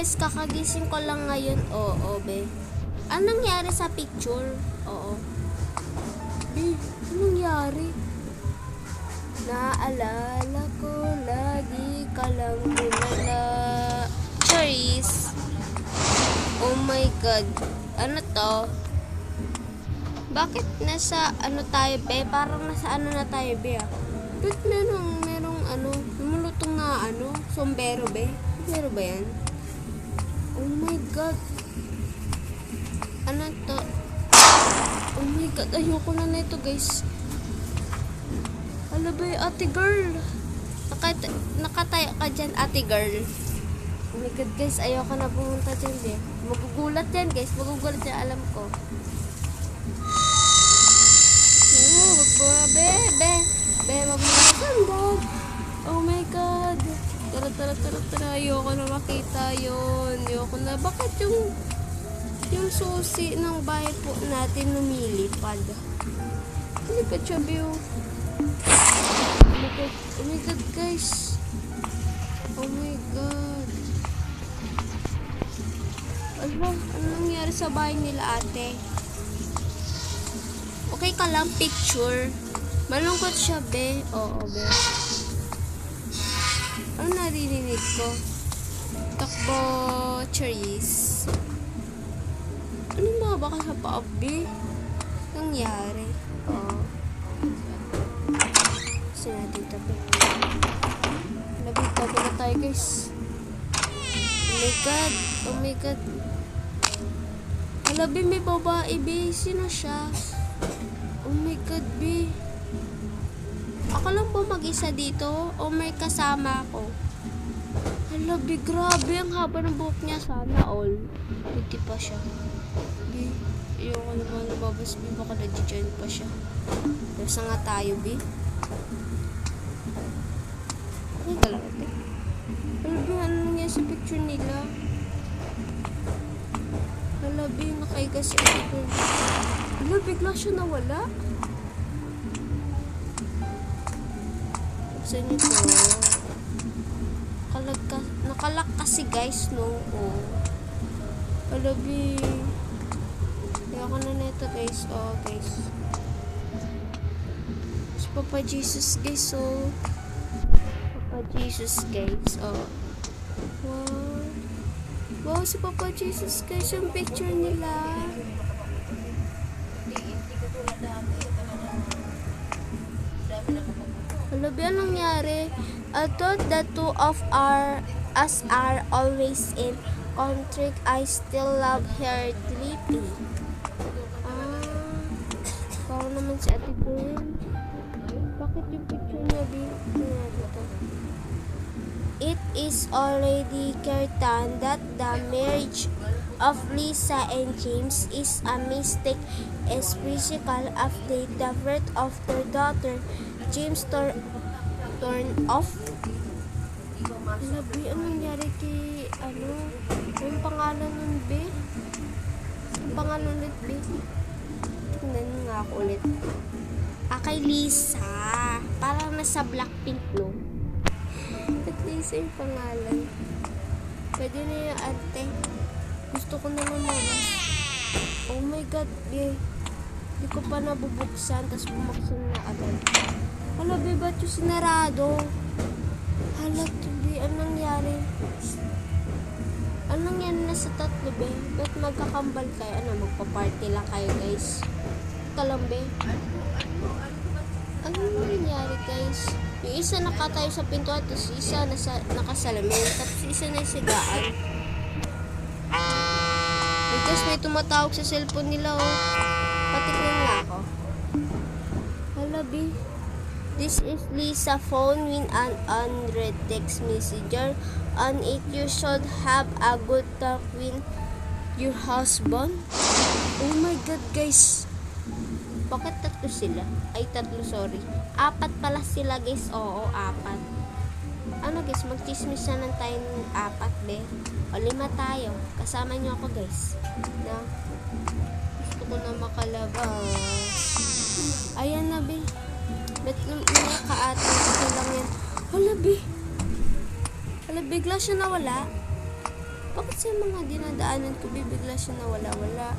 guys, kakagising ko lang ngayon. Oo, be. Anong nangyari sa picture? Oo. Be, anong nangyari? Naalala ko, lagi ka lang tulala. Charis. Oh my God. Ano to? Bakit nasa ano tayo, be? Parang nasa ano na tayo, be, ah? Ba't merong ano, lumulutong na ano, sombero, be? Sombero ba yan? Oh my God. Ano to? Oh my God, ayoko na ito, guys. Ala ba, ate girl? Nakatayo ka dyan, ate girl. Oh my God, guys, ayoko na pumunta dyan, be. Magugulat yan, guys. Magugulat yan, alam ko. Be, magmamasandag. Oh my God. Tara. Ayoko na makita yun. Ayoko na. Bakit yung susi ng bahay po natin lumilipad? Lumipad siya, Bill. Oh my God, guys. Oh my God. Ano nangyari sa bahay nila, ate? Okay ka lang, picture. Malungkot siya, be. Oo, be. Ano naririnig ko? Takbo, Charis. Ano ba baka sa paab, be? Nangyari? Oo. Kasi natin ito, be. Labit-tabi na tayo, guys. Oh my God. Hala, be, may babae, be. Sino siya? Oh my God, be. Ako lang po mag-isa dito o may kasama ako? Hala, be, grabe. Ang haba ng buhok niya. Sana all. Hindi pa siya. Be, ayoko naman lumabas, be. Baka na-join pa siya. Nasa nga tayo, be. Ay, talaga, be. Hala, be, ano nangyari sa picture nila? Hala, be, nakaiga si ate. Hala, bigla siya nawala. Buksan nyo to. Nakalak kasi, guys, no? Oh. Hala, be. Ayoko na neto, guys. Oh, guys. Si Papa Jesus, guys, oh. Papa Jesus, guys, oh. Wow. Wow, si Papa Jesus, guys, yung picture nila. Hello, be, anong nangyari? I thought the two of us are always in conflict. I still love her deeply. Ikaw naman si ate girl. Bakit yung picture niya, be? It is already certain that the marriage of Lisa and James is a mistake, especially after the birth of their daughter. James turn off. Labi, anong nangyari kay, yung pangalan nun, be? Yung pangalan ulit, be? Tingnan nga ako ulit. Kay Lisa. Parang nasa Blackpink, no? At Lisa yung pangalan. Pwede na yung ate. Gusto ko na lumabas. Oh my God, be. Hindi ko pa nabubuksan, tapos bumaksan na agad. Hala, be, ba't yung sinarado? Hala, be, anong nangyari? Anong nangyari na sa tatlo, be? Ba't magkakambal kayo? Magpa-party lang kayo, guys? Ika lang, be. Anong nangyari, guys? Yung isa nakatayo sa pintuan, tapos isa nakasalamin, tapos isa na sigaan. Guys, may tumatawag sa cellphone nila, oh. Patiknan nga ako. Hala, be. This is Lisa phone with an unread text messenger. On it, you should have a good talk with your husband. Oh my God, guys. Bakit tatlo sila? Ay, tatlo, sorry. 4 pala sila, guys. Oo, 4. Ano, guys, magchismis na lang tayo ng 4, be. O, 5 tayo. Kasama nyo ako, guys. Na, gusto ko na makalabas. Ayan na, be. Bet mga kaate, ito lang yan. Hala, be. Hala, bigla siya nawala. Bakit sa mga dinadaanan ko, bibigla siya na wala-wala?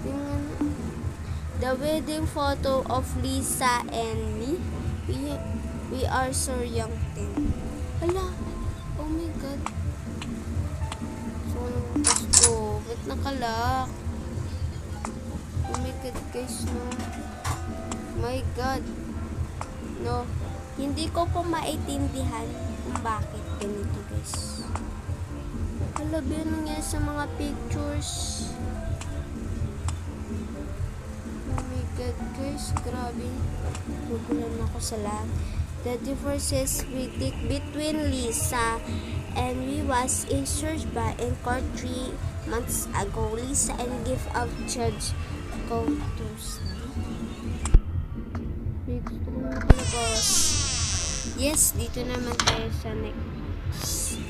Tingnan. The wedding photo of Lisa and me. We are so young then. Hala. Oh my God. So, Pasko. Ba't nakalak? Oh my God, guys, no. My God. No. Hindi ko po maintindihan kung bakit ganito, guys. Hala, ano nga sa mga pictures? Oh my God, guys, grabe. Gugulan ako sa lahat. The divorces between Lisa and we was insured by in court 3 months ago. Lisa and gift of judge go to gusto ko naman palabas. Yes, dito naman tayo sa next.